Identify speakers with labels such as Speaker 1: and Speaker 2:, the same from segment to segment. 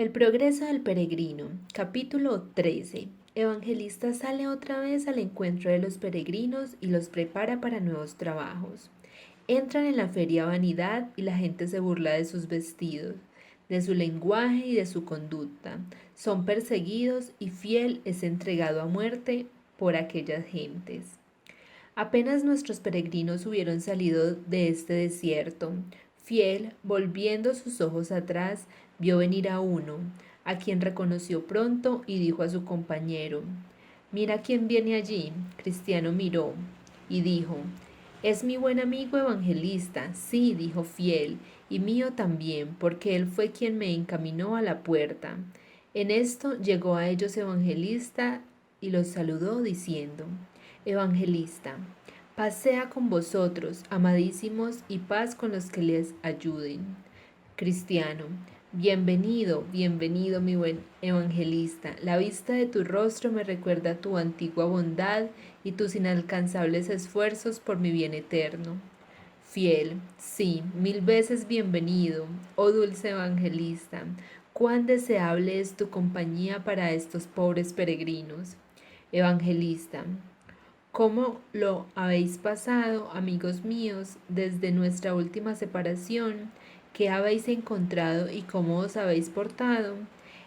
Speaker 1: El progreso del peregrino, capítulo 13. Evangelista sale otra vez al encuentro de los peregrinos y los prepara para nuevos trabajos. Entran en la feria Vanidad y la gente se burla de sus vestidos, de su lenguaje y de su conducta. Son perseguidos y Fiel es entregado a muerte por aquellas gentes. Apenas nuestros peregrinos hubieron salido de este desierto, Fiel, volviendo sus ojos atrás, vio venir a uno, a quien reconoció pronto y dijo a su compañero, «Mira quién viene allí». Cristiano miró y dijo, «Es mi buen amigo Evangelista». «Sí», dijo Fiel, «y mío también, porque él fue quien me encaminó a la puerta». En esto llegó a ellos Evangelista y los saludó diciendo, «Evangelista, paz sea con vosotros, amadísimos, y paz con los que les ayuden». Cristiano, bienvenido, bienvenido mi buen evangelista. La vista de tu rostro me recuerda tu antigua bondad y tus inalcanzables esfuerzos por mi bien eterno. Fiel, sí, 1000 veces bienvenido, oh dulce evangelista. Cuán deseable es tu compañía para estos pobres peregrinos. Evangelista, ¿cómo lo habéis pasado, amigos míos, desde nuestra última separación? ¿Qué habéis encontrado y cómo os habéis portado?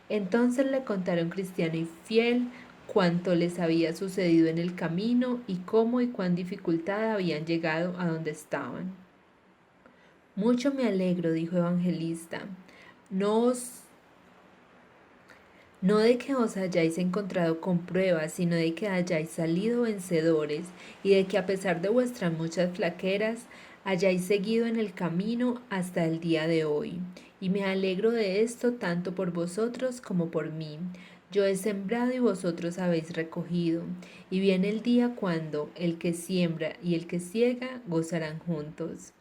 Speaker 1: Entonces le contaron Cristiano y Fiel cuánto les había sucedido en el camino y cómo y cuán dificultada habían llegado a donde estaban. Mucho me alegro, dijo Evangelista, no no de que os hayáis encontrado con pruebas, sino de que hayáis salido vencedores y de que a pesar de vuestras muchas flaqueras, hayáis seguido en el camino hasta el día de hoy. Y me alegro de esto tanto por vosotros como por mí. Yo he sembrado y vosotros habéis recogido, y viene el día cuando el que siembra y el que ciega gozarán juntos.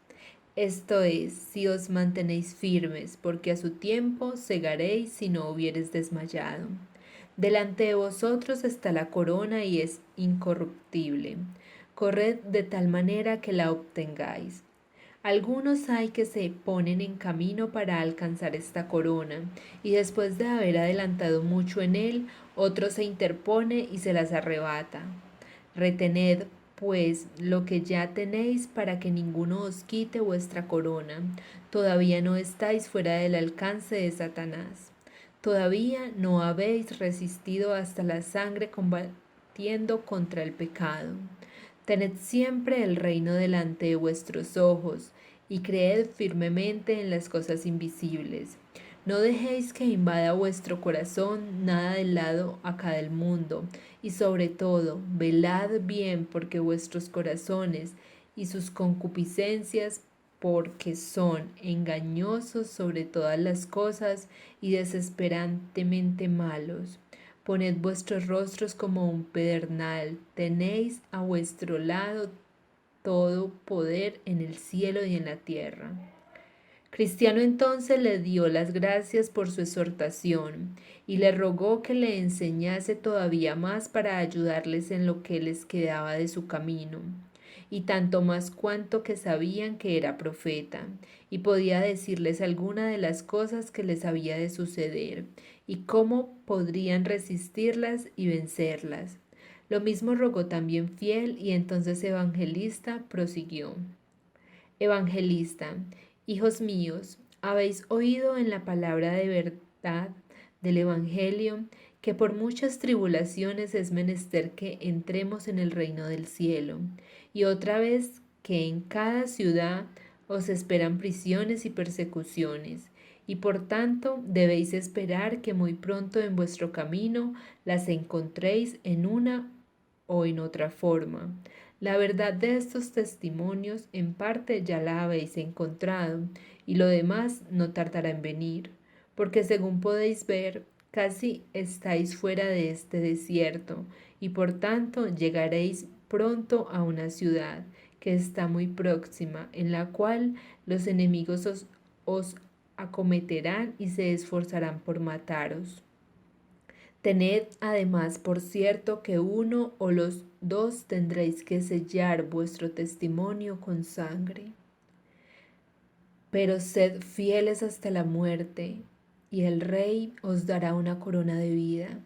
Speaker 1: Esto es, si os mantenéis firmes, porque a su tiempo segaréis si no hubieres desmayado. Delante de vosotros está la corona y es incorruptible. Corred de tal manera que la obtengáis. Algunos hay que se ponen en camino para alcanzar esta corona, y después de haber adelantado mucho en él, otro se interpone y se las arrebata. Retened, pues, lo que ya tenéis para que ninguno os quite vuestra corona. Todavía no estáis fuera del alcance de Satanás. Todavía no habéis resistido hasta la sangre combatiendo contra el pecado. Tened siempre el reino delante de vuestros ojos y creed firmemente en las cosas invisibles. No dejéis que invada vuestro corazón nada del lado acá del mundo, y sobre todo, velad bien porque vuestros corazones y sus concupiscencias, porque son engañosos sobre todas las cosas y desesperantemente malos. Poned vuestros rostros como un pedernal, tenéis a vuestro lado todo poder en el cielo y en la tierra. Cristiano entonces le dio las gracias por su exhortación y le rogó que le enseñase todavía más para ayudarles en lo que les quedaba de su camino, y tanto más cuanto que sabían que era profeta, y podía decirles alguna de las cosas que les había de suceder, y cómo podrían resistirlas y vencerlas. Lo mismo rogó también Fiel, y entonces Evangelista prosiguió. Evangelista, hijos míos, habéis oído en la palabra de verdad del Evangelio que por muchas tribulaciones es menester que entremos en el reino del cielo, y otra vez que en cada ciudad os esperan prisiones y persecuciones, y por tanto debéis esperar que muy pronto en vuestro camino las encontréis en una o en otra forma. La verdad de estos testimonios en parte ya la habéis encontrado, y lo demás no tardará en venir, porque según podéis ver, casi estáis fuera de este desierto, y por tanto llegaréis pronto a una ciudad que está muy próxima, en la cual los enemigos os acometerán y se esforzarán por mataros. Tened además por cierto que uno o los dos tendréis que sellar vuestro testimonio con sangre. Pero sed fieles hasta la muerte, y el rey os dará una corona de vida.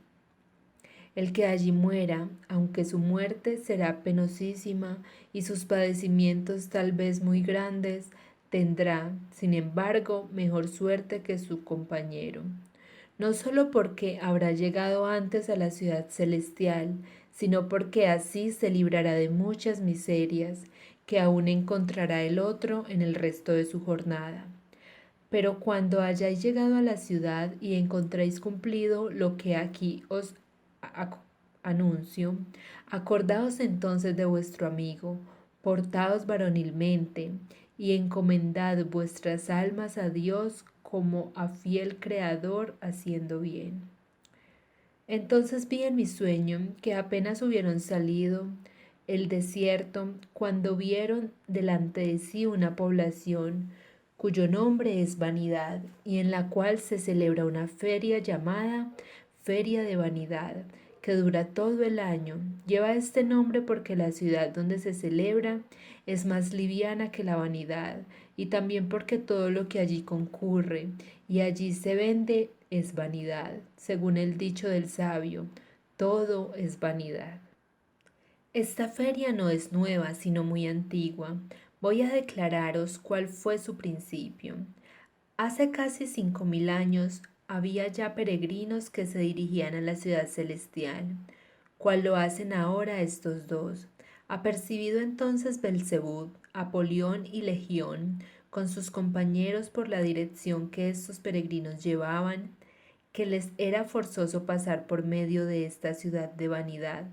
Speaker 1: El que allí muera, aunque su muerte será penosísima y sus padecimientos tal vez muy grandes, tendrá, sin embargo, mejor suerte que su compañero, no solo porque habrá llegado antes a la ciudad celestial, sino porque así se librará de muchas miserias que aún encontrará el otro en el resto de su jornada. Pero cuando hayáis llegado a la ciudad y encontréis cumplido lo que aquí os anuncio, acordaos entonces de vuestro amigo, portaos varonilmente y encomendad vuestras almas a Dios como a fiel Creador haciendo bien. Entonces vi en mi sueño que apenas hubieron salido el desierto cuando vieron delante de sí una población cuyo nombre es Vanidad y en la cual se celebra una feria llamada Feria de Vanidad, que dura todo el año. Lleva este nombre porque la ciudad donde se celebra es más liviana que la vanidad y también porque todo lo que allí concurre y allí se vende es vanidad, según el dicho del sabio, todo es vanidad. Esta feria no es nueva, sino muy antigua. Voy a declararos cuál fue su principio. Hace casi 5000 años había ya peregrinos que se dirigían a la ciudad celestial, cual lo hacen ahora estos dos. Apercibido entonces Belcebú, Apolión y Legión, con sus compañeros por la dirección que estos peregrinos llevaban, que les era forzoso pasar por medio de esta ciudad de vanidad,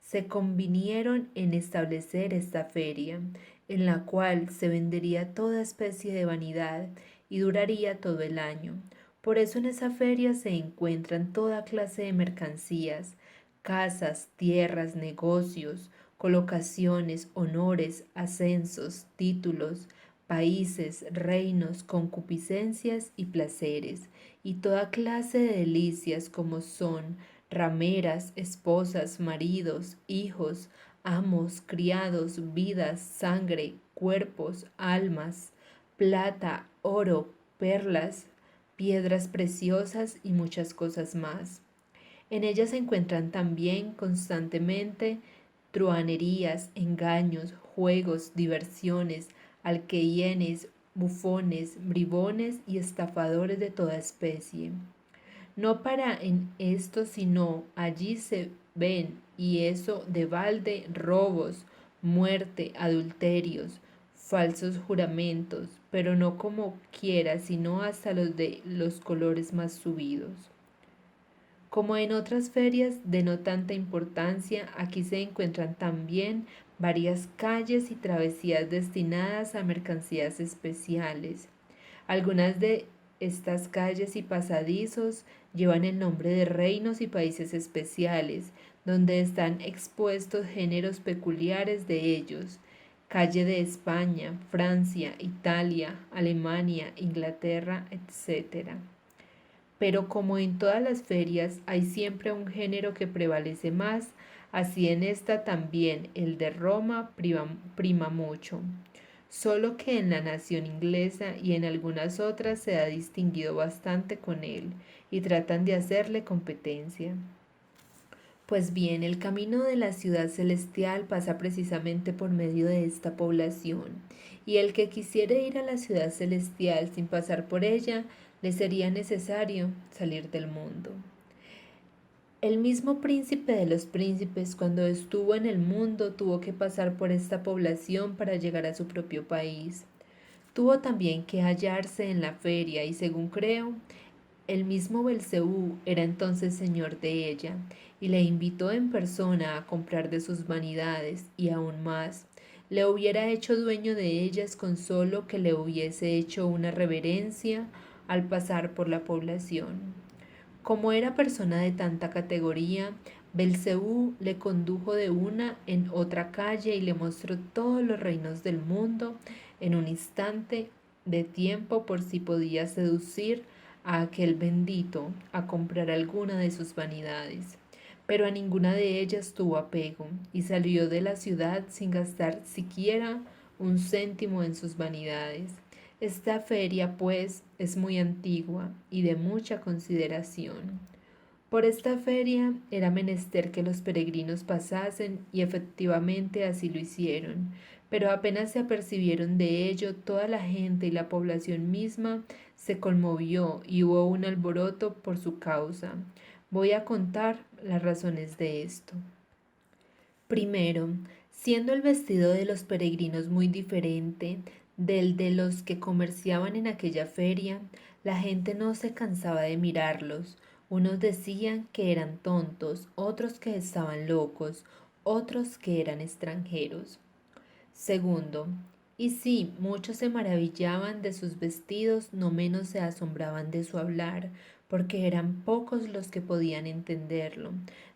Speaker 1: se convinieron en establecer esta feria, en la cual se vendería toda especie de vanidad y duraría todo el año. Por eso en esa feria se encuentran toda clase de mercancías, casas, tierras, negocios, colocaciones, honores, ascensos, títulos, países, reinos, concupiscencias y placeres, y toda clase de delicias como son rameras, esposas, maridos, hijos, amos, criados, vidas, sangre, cuerpos, almas, plata, oro, perlas, piedras preciosas y muchas cosas más. En ellas se encuentran también constantemente truhanerías, engaños, juegos, diversiones, alqueienes, bufones, bribones y estafadores de toda especie. No para en esto, sino allí se ven, y eso de balde, robos, muerte, adulterios, falsos juramentos, pero no como quiera, sino hasta los de los colores más subidos. Como en otras ferias de no tanta importancia, aquí se encuentran también varias calles y travesías destinadas a mercancías especiales. Algunas de estas calles y pasadizos llevan el nombre de reinos y países especiales, donde están expuestos géneros peculiares de ellos. Calle de España, Francia, Italia, Alemania, Inglaterra, etc. Pero como en todas las ferias hay siempre un género que prevalece más, así en esta también el de Roma prima mucho. Solo que en la nación inglesa y en algunas otras se ha distinguido bastante con él y tratan de hacerle competencia. Pues bien, el camino de la ciudad celestial pasa precisamente por medio de esta población, y el que quisiera ir a la ciudad celestial sin pasar por ella, le sería necesario salir del mundo. El mismo príncipe de los príncipes, cuando estuvo en el mundo, tuvo que pasar por esta población para llegar a su propio país. Tuvo también que hallarse en la feria y, según creo, el mismo Belcebú era entonces señor de ella y le invitó en persona a comprar de sus vanidades y aún más, le hubiera hecho dueño de ellas con solo que le hubiese hecho una reverencia al pasar por la población. Como era persona de tanta categoría, Belcebú le condujo de una en otra calle y le mostró todos los reinos del mundo en un instante de tiempo por si podía seducir a aquel bendito a comprar alguna de sus vanidades. Pero a ninguna de ellas tuvo apego y salió de la ciudad sin gastar siquiera un céntimo en sus vanidades. Esta feria, pues, es muy antigua y de mucha consideración. Por esta feria era menester que los peregrinos pasasen y efectivamente así lo hicieron, pero apenas se apercibieron de ello, toda la gente y la población misma se conmovió y hubo un alboroto por su causa. Voy a contar las razones de esto. Primero, siendo el vestido de los peregrinos muy diferente del de los que comerciaban en aquella feria, la gente no se cansaba de mirarlos. Unos decían que eran tontos, otros que estaban locos, otros que eran extranjeros. Segundo, y sí, muchos se maravillaban de sus vestidos, no menos se asombraban de su hablar, porque eran pocos los que podían entenderlo.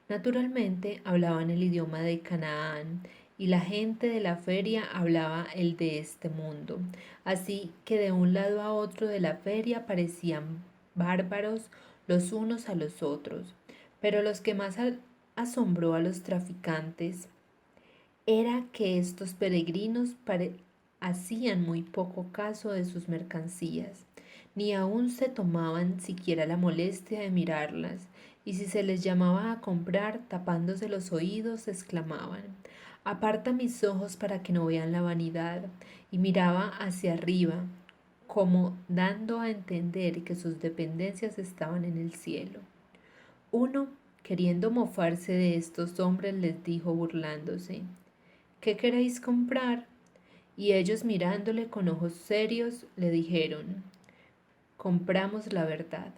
Speaker 1: Naturalmente hablaban el idioma de Canaán, y la gente de la feria hablaba el de este mundo. Así que de un lado a otro de la feria parecían bárbaros los unos a los otros. Pero los que más asombró a los traficantes era que estos peregrinos hacían muy poco caso de sus mercancías, ni aun se tomaban siquiera la molestia de mirarlas, y si se les llamaba a comprar, tapándose los oídos, exclamaban: Aparta mis ojos para que no vean la vanidad, y miraba hacia arriba, como dando a entender que sus dependencias estaban en el cielo. Uno, queriendo mofarse de estos hombres, les dijo burlándose: ¿Qué queréis comprar? Y ellos mirándole con ojos serios le dijeron: Compramos la verdad.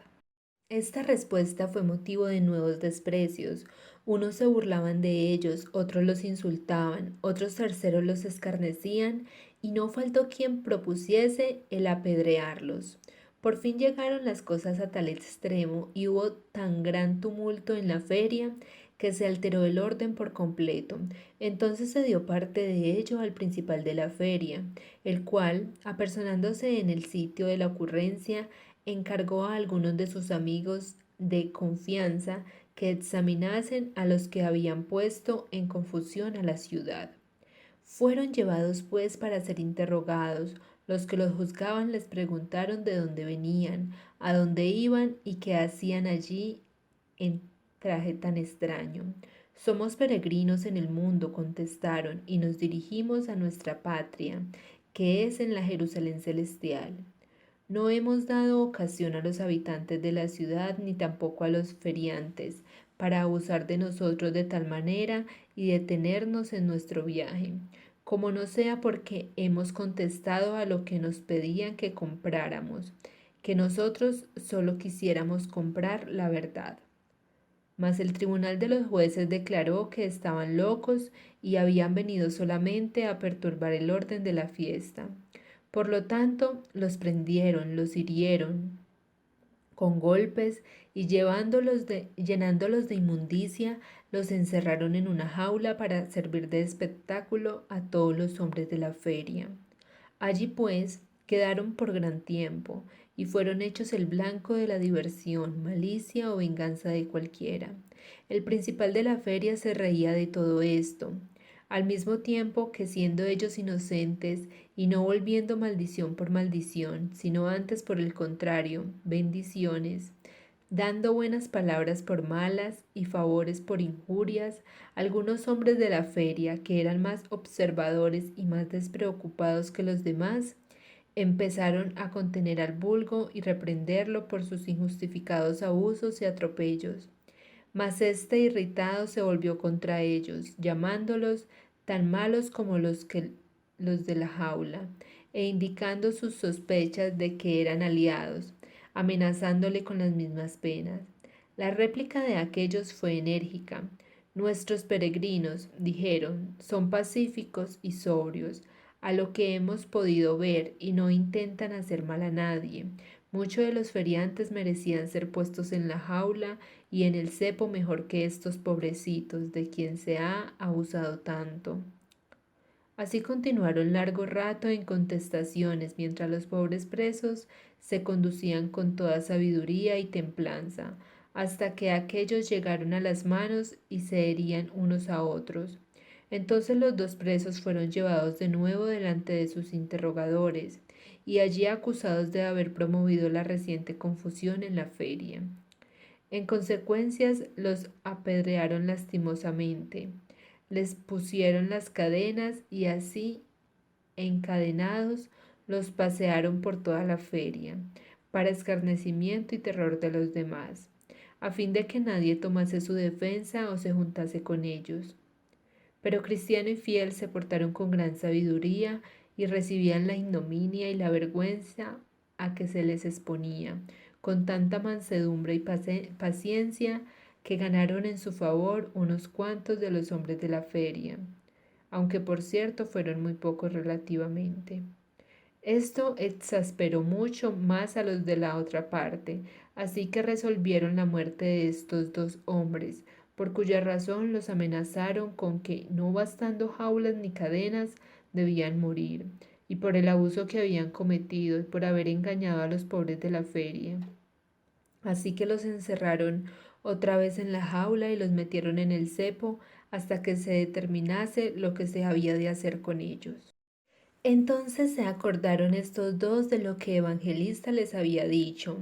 Speaker 1: Esta respuesta fue motivo de nuevos desprecios. Unos se burlaban de ellos, otros los insultaban, otros terceros los escarnecían, y no faltó quien propusiese el apedrearlos. Por fin llegaron las cosas a tal extremo y hubo tan gran tumulto en la feria que se alteró el orden por completo. Entonces se dio parte de ello al principal de la feria, el cual, apersonándose en el sitio de la ocurrencia, encargó a algunos de sus amigos de confianza que examinasen a los que habían puesto en confusión a la ciudad. Fueron llevados pues para ser interrogados. Los que los juzgaban les preguntaron de dónde venían, a dónde iban y qué hacían allí en traje tan extraño. Somos peregrinos en el mundo, contestaron, y nos dirigimos a nuestra patria, que es en la Jerusalén celestial. No hemos dado ocasión a los habitantes de la ciudad ni tampoco a los feriantes para abusar de nosotros de tal manera y detenernos en nuestro viaje, como no sea porque hemos contestado a lo que nos pedían que compráramos, que nosotros solo quisiéramos comprar la verdad. Mas el tribunal de los jueces declaró que estaban locos y habían venido solamente a perturbar el orden de la fiesta. Por lo tanto, los prendieron, los hirieron con golpes y llenándolos de inmundicia, los encerraron en una jaula para servir de espectáculo a todos los hombres de la feria. Allí pues quedaron por gran tiempo y fueron hechos el blanco de la diversión, malicia o venganza de cualquiera. El principal de la feria se reía de todo esto, al mismo tiempo que siendo ellos inocentes y no volviendo maldición por maldición, sino antes por el contrario, bendiciones, dando buenas palabras por malas y favores por injurias, algunos hombres de la feria, que eran más observadores y más despreocupados que los demás, empezaron a contener al vulgo y reprenderlo por sus injustificados abusos y atropellos. Mas este irritado se volvió contra ellos, llamándolos tan malos como los de la jaula, e indicando sus sospechas de que eran aliados, amenazándole con las mismas penas. La réplica de aquellos fue enérgica. Nuestros peregrinos, dijeron, son pacíficos y sobrios, a lo que hemos podido ver, y no intentan hacer mal a nadie. Muchos de los feriantes merecían ser puestos en la jaula y en el cepo mejor que estos pobrecitos de quien se ha abusado tanto. Así continuaron largo rato en contestaciones, mientras los pobres presos se conducían con toda sabiduría y templanza, hasta que aquellos llegaron a las manos y se herían unos a otros. Entonces los dos presos fueron llevados de nuevo delante de sus interrogadores, y allí acusados de haber promovido la reciente confusión en la feria. En consecuencia, los apedrearon lastimosamente, les pusieron las cadenas y así, encadenados, los pasearon por toda la feria, para escarnecimiento y terror de los demás, a fin de que nadie tomase su defensa o se juntase con ellos. Pero Cristiano y Fiel se portaron con gran sabiduría y recibían la ignominia y la vergüenza a que se les exponía, con tanta mansedumbre y paciencia que ganaron en su favor unos cuantos de los hombres de la feria, aunque por cierto fueron muy pocos relativamente. Esto exasperó mucho más a los de la otra parte, así que resolvieron la muerte de estos dos hombres, por cuya razón los amenazaron con que, no bastando jaulas ni cadenas, debían morir, y por el abuso que habían cometido y por haber engañado a los pobres de la feria. Así que los encerraron otra vez en la jaula y los metieron en el cepo hasta que se determinase lo que se había de hacer con ellos. Entonces se acordaron estos dos de lo que Evangelista les había dicho,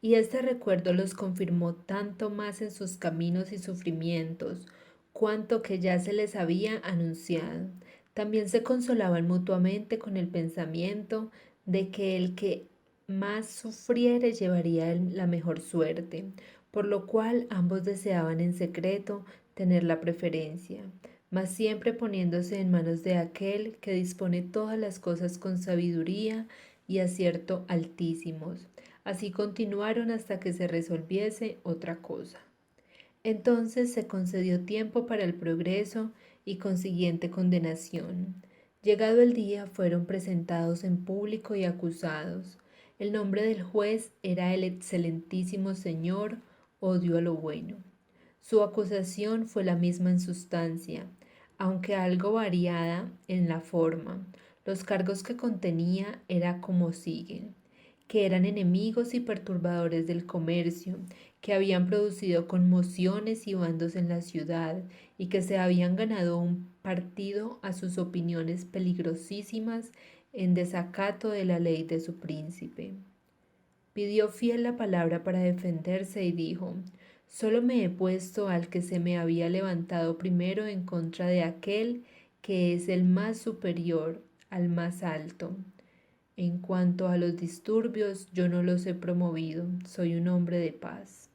Speaker 1: y este recuerdo los confirmó tanto más en sus caminos y sufrimientos, cuanto que ya se les había anunciado. También se consolaban mutuamente con el pensamiento de que el que más sufriere llevaría la mejor suerte, por lo cual ambos deseaban en secreto tener la preferencia, mas siempre poniéndose en manos de aquel que dispone todas las cosas con sabiduría y acierto altísimos. Así continuaron hasta que se resolviese otra cosa. Entonces se concedió tiempo para el progreso y consiguiente condenación. Llegado el día fueron presentados en público y acusados. El nombre del juez era el excelentísimo señor Odio a lo Bueno. Su acusación fue la misma en sustancia, aunque algo variada en la forma. Los cargos que contenía era como siguen: que eran enemigos y perturbadores del comercio, que habían producido conmociones y bandos en la ciudad, y que se habían ganado un partido a sus opiniones peligrosísimas en desacato de la ley de su príncipe. Pidió Fiel la palabra para defenderse y dijo: solo me he puesto al que se me había levantado primero en contra de aquel que es el más superior al más alto. En cuanto a los disturbios, yo no los he promovido, soy un hombre de paz.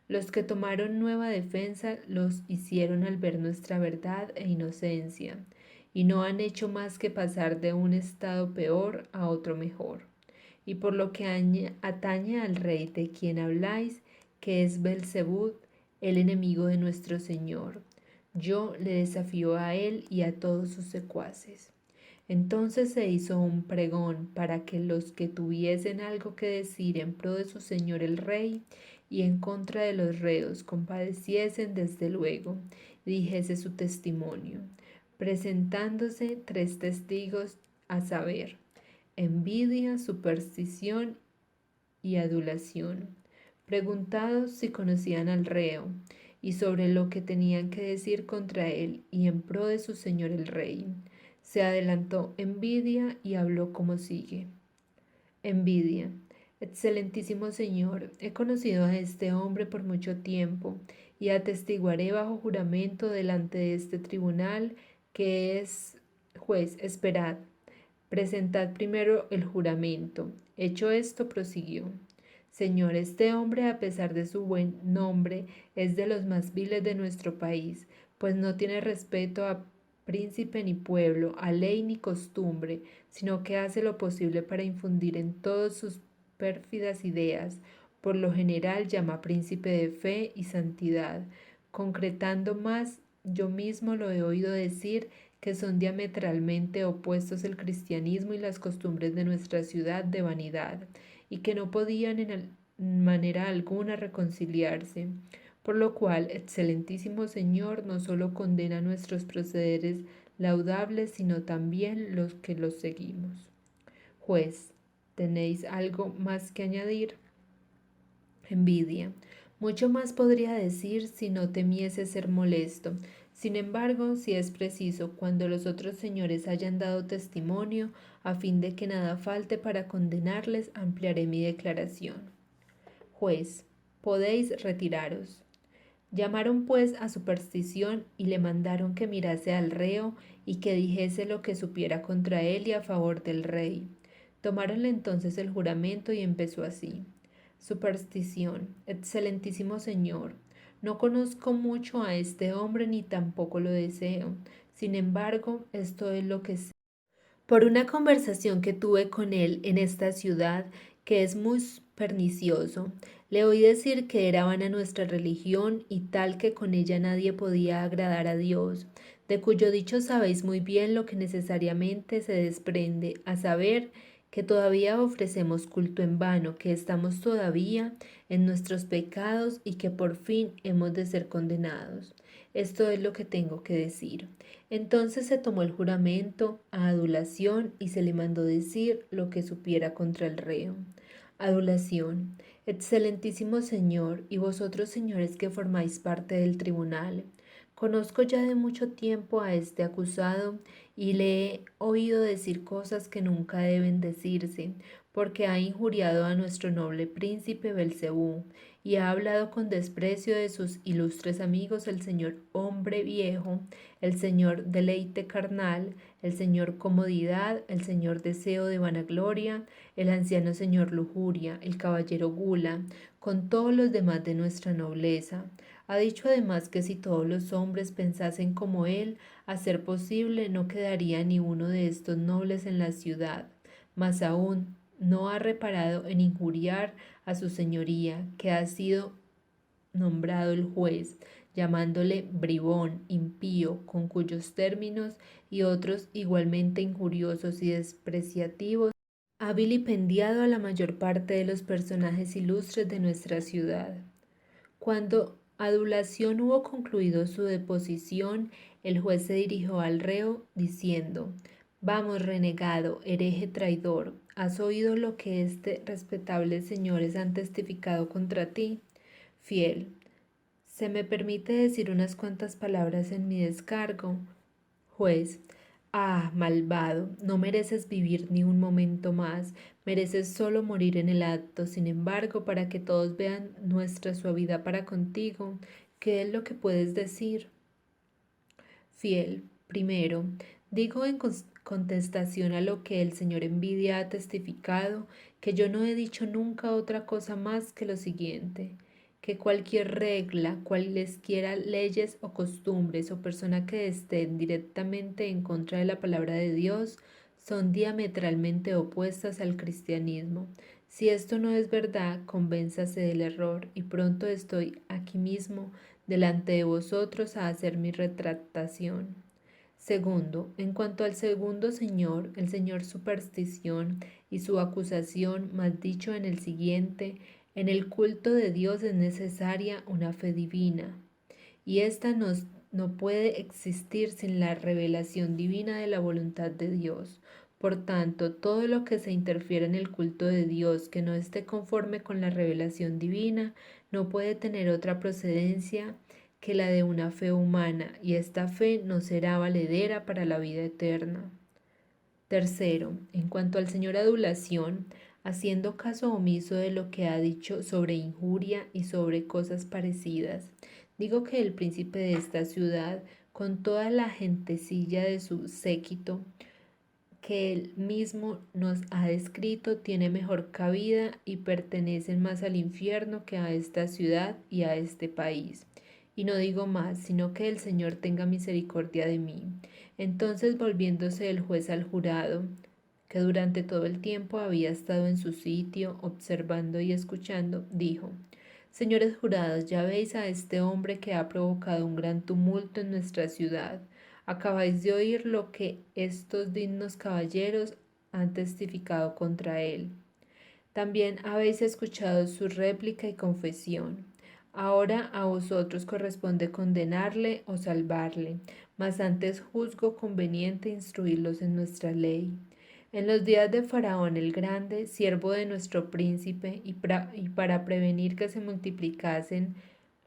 Speaker 1: Los que tomaron nueva defensa los hicieron al ver nuestra verdad e inocencia, y no han hecho más que pasar de un estado peor a otro mejor. Y por lo que atañe al rey de quien habláis, que es Belzebud, el enemigo de nuestro Señor, yo le desafío a él y a todos sus secuaces. Entonces se hizo un pregón para que los que tuviesen algo que decir en pro de su señor el rey y en contra de los reos compadeciesen desde luego y dijese su testimonio, presentándose 3 testigos, a saber, envidia, superstición y adulación, preguntados si conocían al reo y sobre lo que tenían que decir contra él y en pro de su señor el rey. Se adelantó Envidia y habló como sigue. Envidia. Excelentísimo señor, he conocido a este hombre por mucho tiempo y atestiguaré bajo juramento delante de este tribunal que es juez. Esperad, presentad primero el juramento. Hecho esto, prosiguió. Señor, este hombre, a pesar de su buen nombre, es de los más viles de nuestro país, pues no tiene respeto a príncipe ni pueblo, a ley ni costumbre, sino que hace lo posible para infundir en todos sus pérfidas ideas. Por lo general llama príncipe de fe y santidad. Concretando más, yo mismo lo he oído decir que son diametralmente opuestos el cristianismo y las costumbres de nuestra ciudad de vanidad, y que no podían en manera alguna reconciliarse. Por lo cual, excelentísimo Señor, no solo condena nuestros procederes laudables, sino también los que los seguimos. Juez, ¿tenéis algo más que añadir? Envidia. Mucho más podría decir si no temiese ser molesto. Sin embargo, si es preciso, cuando los otros señores hayan dado testimonio, a fin de que nada falte para condenarles, ampliaré mi declaración. Juez, podéis retiraros. Llamaron pues a Superstición y le mandaron que mirase al reo y que dijese lo que supiera contra él y a favor del rey. Tomáronle entonces el juramento y empezó así. Superstición, excelentísimo señor, no conozco mucho a este hombre ni tampoco lo deseo. Sin embargo, esto es lo que sé. Por una conversación que tuve con él en esta ciudad, que es muy pernicioso, le oí decir que era vana nuestra religión y tal que con ella nadie podía agradar a Dios, de cuyo dicho sabéis muy bien lo que necesariamente se desprende, a saber, que todavía ofrecemos culto en vano, que estamos todavía en nuestros pecados y que por fin hemos de ser condenados. Esto es lo que tengo que decir. Entonces se tomó el juramento a adulación y se le mandó decir lo que supiera contra el reo. Adulación. Excelentísimo señor, y vosotros señores que formáis parte del tribunal, conozco ya de mucho tiempo a este acusado y le he oído decir cosas que nunca deben decirse, porque ha injuriado a nuestro noble príncipe Belcebú y ha hablado con desprecio de sus ilustres amigos el señor hombre viejo, el señor deleite carnal, el señor comodidad, el señor deseo de vanagloria, el anciano señor lujuria, el caballero gula, con todos los demás de nuestra nobleza. Ha dicho además que si todos los hombres pensasen como él, a ser posible no quedaría ni uno de estos nobles en la ciudad. Mas aún no ha reparado en injuriar a su señoría, que ha sido nombrado el juez, llamándole bribón, impío, con cuyos términos y otros igualmente injuriosos y despreciativos ha vilipendiado a la mayor parte de los personajes ilustres de nuestra ciudad. Cuando Adulación hubo concluido su deposición, el juez se dirigió al reo, diciendo: Vamos, renegado, hereje traidor, ¿has oído lo que este respetables señores han testificado contra ti? Fiel, ¿se me permite decir unas cuantas palabras en mi descargo? Juez, ah, malvado, no mereces vivir ni un momento más, mereces solo morir en el acto. Sin embargo, para que todos vean nuestra suavidad para contigo, ¿qué es lo que puedes decir? Fiel, primero, digo en contestación a lo que el señor Envidia ha testificado, que yo no he dicho nunca otra cosa más que lo siguiente: que cualquier regla, cualesquiera leyes o costumbres o persona que estén directamente en contra de la palabra de Dios son diametralmente opuestas al cristianismo. Si esto no es verdad, convénzase del error, y pronto estoy aquí mismo delante de vosotros a hacer mi retractación. Segundo, en cuanto al segundo señor, el señor Superstición y su acusación, más dicho en el siguiente: en el culto de Dios es necesaria una fe divina, y ésta no puede existir sin la revelación divina de la voluntad de Dios. Por tanto, todo lo que se interfiere en el culto de Dios que no esté conforme con la revelación divina no puede tener otra procedencia que la de una fe humana, y esta fe no será valedera para la vida eterna. Tercero, en cuanto al señor Adulación, haciendo caso omiso de lo que ha dicho sobre injuria y sobre cosas parecidas, digo que el príncipe de esta ciudad, con toda la gentecilla de su séquito, que él mismo nos ha descrito, tiene mejor cabida y pertenecen más al infierno que a esta ciudad y a este país. Y no digo más, sino que el Señor tenga misericordia de mí. Entonces, volviéndose el juez al jurado, que durante todo el tiempo había estado en su sitio, observando y escuchando, dijo: Señores jurados, ya veis a este hombre que ha provocado un gran tumulto en nuestra ciudad. Acabáis de oír lo que estos dignos caballeros han testificado contra él. También habéis escuchado su réplica y confesión. Ahora a vosotros corresponde condenarle o salvarle, mas antes juzgo conveniente instruirlos en nuestra ley. En los días de Faraón el Grande, siervo de nuestro príncipe, y para prevenir que se multiplicasen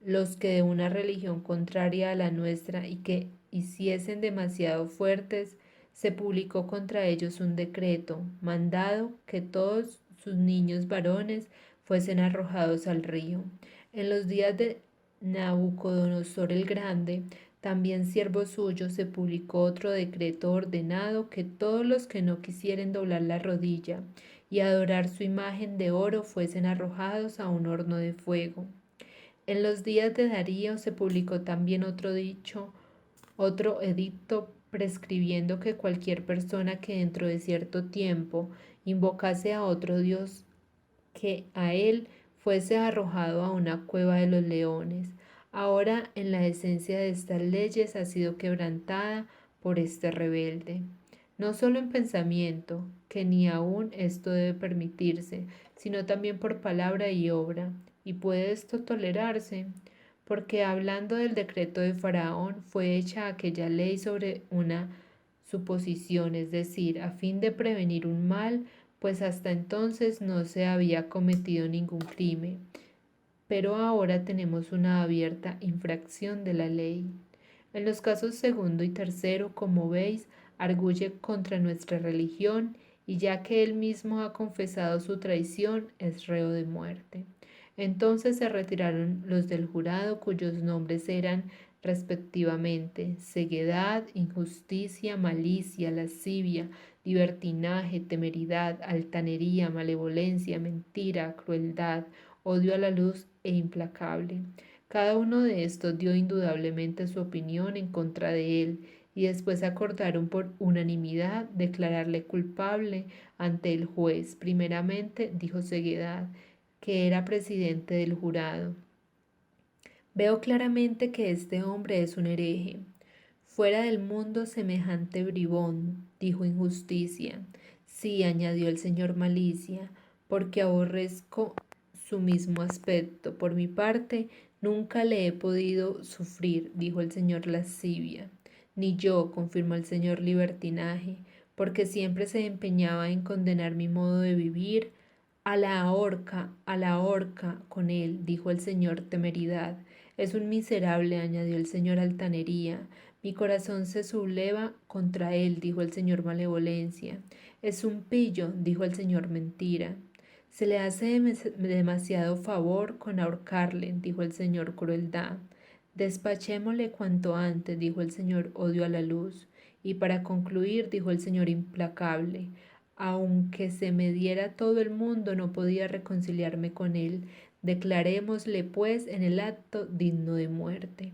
Speaker 1: los que de una religión contraria a la nuestra y que hiciesen demasiado fuertes, se publicó contra ellos un decreto, mandado que todos sus niños varones fuesen arrojados al río. En los días de Nabucodonosor el Grande, también siervo suyo, se publicó otro decreto ordenado que todos los que no quisieren doblar la rodilla y adorar su imagen de oro fuesen arrojados a un horno de fuego. En los días de Darío se publicó también otro edicto prescribiendo que cualquier persona que dentro de cierto tiempo invocase a otro Dios que a él fuese arrojado a una cueva de los leones. Ahora en la esencia de estas leyes ha sido quebrantada por este rebelde. No solo en pensamiento, que ni aun esto debe permitirse, sino también por palabra y obra. ¿Y puede esto tolerarse? Porque hablando del decreto de Faraón, fue hecha aquella ley sobre una suposición, es decir, a fin de prevenir un mal, pues hasta entonces no se había cometido ningún crimen, pero ahora tenemos una abierta infracción de la ley. En los casos segundo y tercero, como veis, arguye contra nuestra religión y ya que él mismo ha confesado su traición, es reo de muerte. Entonces se retiraron los del jurado cuyos nombres eran respectivamente ceguedad, injusticia, malicia, lascivia, libertinaje, temeridad, altanería, malevolencia, mentira, crueldad, odio a la luz e implacable. Cada uno de estos dio indudablemente su opinión en contra de él y después acordaron por unanimidad declararle culpable ante el juez. Primeramente dijo Ceguedad, que era presidente del jurado. Veo claramente que este hombre es un hereje. Fuera del mundo semejante bribón, dijo Injusticia. Sí, añadió el señor Malicia, porque aborrezco su mismo aspecto. Por mi parte, nunca le he podido sufrir, dijo el señor Lascivia. Ni yo, confirmó el señor Libertinaje, porque siempre se empeñaba en condenar mi modo de vivir. A la horca con él, dijo el señor Temeridad. Es un miserable, añadió el señor Altanería. Mi corazón se subleva contra él, dijo el señor Malevolencia. Es un pillo, dijo el señor Mentira. Se le hace demasiado favor con ahorcarle, dijo el señor Crueldad. Despachémosle cuanto antes, dijo el señor Odio a la Luz. Y para concluir, dijo el señor Implacable, aunque se me diera todo el mundo, no podía reconciliarme con él. Declarémosle, pues, en el acto digno de muerte.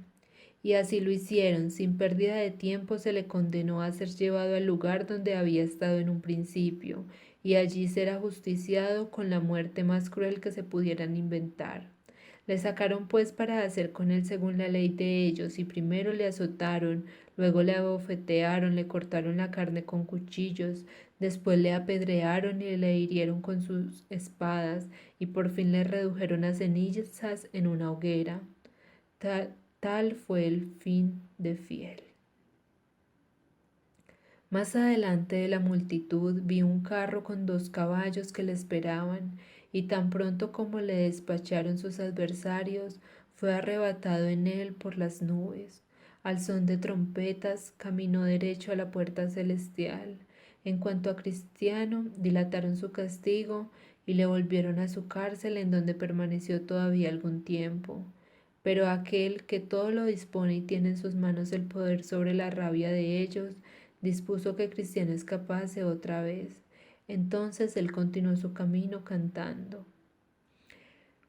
Speaker 1: Y así lo hicieron. Sin pérdida de tiempo se le condenó a ser llevado al lugar donde había estado en un principio, y allí ser ajusticiado con la muerte más cruel que se pudieran inventar. Le sacaron pues para hacer con él según la ley de ellos, y primero le azotaron, luego le abofetearon, le cortaron la carne con cuchillos, después le apedrearon y le hirieron con sus espadas, y por fin le redujeron a cenizas en una hoguera. Tal fue el fin de Fiel. Más adelante de la multitud vi un carro con 2 caballos que le esperaban, y tan pronto como le despacharon sus adversarios, fue arrebatado en él por las nubes. Al son de trompetas, caminó derecho a la puerta celestial. En cuanto a Cristiano, dilataron su castigo y le volvieron a su cárcel, en donde permaneció todavía algún tiempo. Pero aquel que todo lo dispone y tiene en sus manos el poder sobre la rabia de ellos, dispuso que Cristiano escapase otra vez. Entonces él continuó su camino cantando.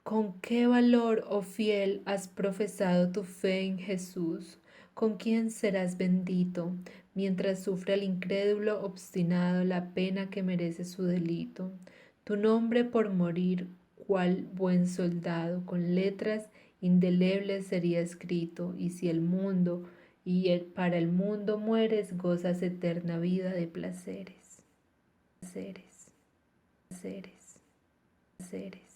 Speaker 1: ¿Con qué valor, oh fiel, has profesado tu fe en Jesús? ¿Con quién serás bendito, mientras sufre el incrédulo obstinado la pena que merece su delito? Tu nombre por morir, cual buen soldado, con letras indelebles sería escrito, y si el mundo para el mundo mueres, gozas eterna vida de placeres, placeres, placeres, placeres.